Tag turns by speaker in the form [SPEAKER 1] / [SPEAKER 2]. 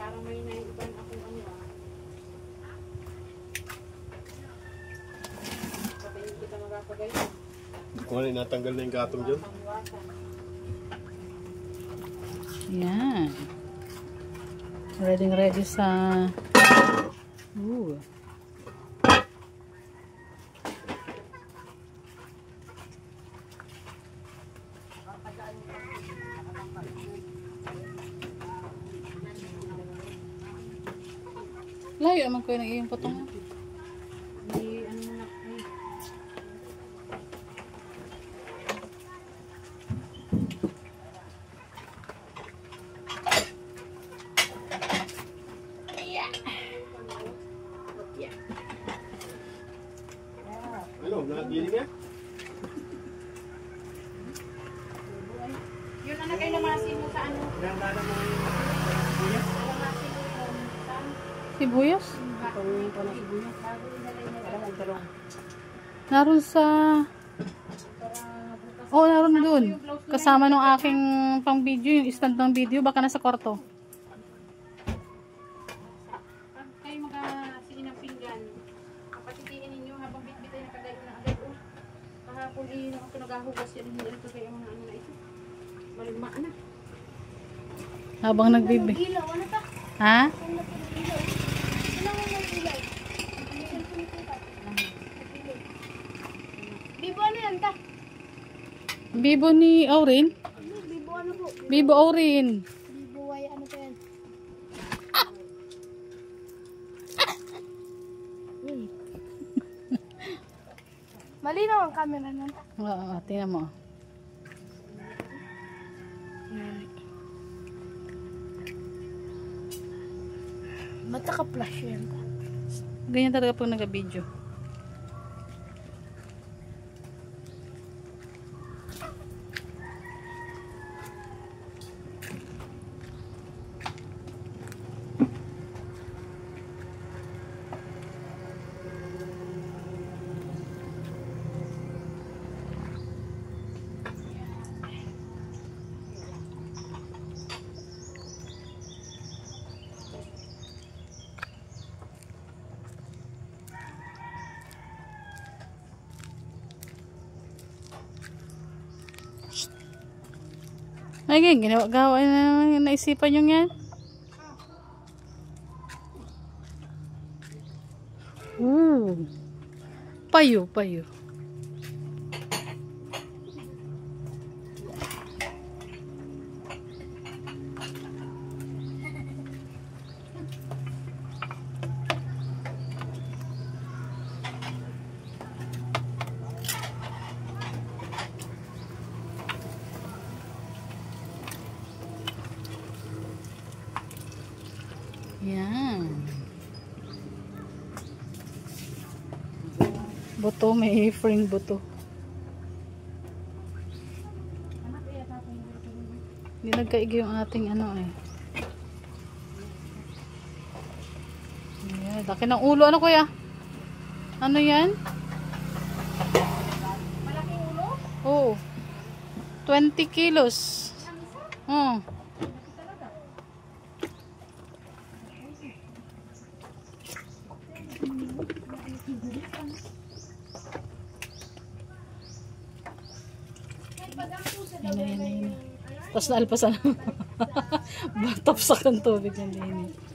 [SPEAKER 1] parang may naiiban akong ano Patayin kita magkakagayon.
[SPEAKER 2] Hindi ko nga natanggal na yung gatong dyan.
[SPEAKER 3] Yan. Ready sa... Ooh. Layo naman ko yung iyong potong.
[SPEAKER 1] Hindi, ano na
[SPEAKER 2] Ano, nakagili nga?
[SPEAKER 1] yun anak ay lamasin mo sa ano?
[SPEAKER 2] Nangdada mo yung sibuyas?
[SPEAKER 1] Lamasin mo yun. Saan?
[SPEAKER 3] Sibuyas?
[SPEAKER 1] Bago
[SPEAKER 3] Naroon sa... Oh, naroon dun. Kasama nung aking pang video, yung stand ng video, baka nasa kwarto.
[SPEAKER 1] Pag kayo magkasiin ng pinggan, kapatitiin ninyo habang bitbit ay nakagayon na agad. Kahapon ay nung ako naghahugas yan, hindi ito kayo mga ano na ito. Maligmaan na.
[SPEAKER 3] Habang nagbibi.
[SPEAKER 1] Ilaw, ano ta?
[SPEAKER 3] Ha?
[SPEAKER 1] Bibo ano yan ta?
[SPEAKER 3] Bibo ni Aurin?
[SPEAKER 1] Bibo ano po?
[SPEAKER 3] Bibo Aurin.
[SPEAKER 1] Bibo ay ano pa yan? Malinaw ang camera nun ta.
[SPEAKER 3] Oo, tingnan mo.
[SPEAKER 1] Mata ka flash yan ta.
[SPEAKER 3] Ganyan talaga pag nag-video. Ay, ginawa na naisipan yung yan. Ooh. Payo. Yan. Buto, may frame buto. Hindi nagkaigi yung ating ano eh. Ayan, laki ng ulo. Ano kuya? Ano yan?
[SPEAKER 1] Malaking ulo?
[SPEAKER 3] Oo. 20 kilos. Oh. Tapos naalpasan. Batapsak ang tubig ng dini.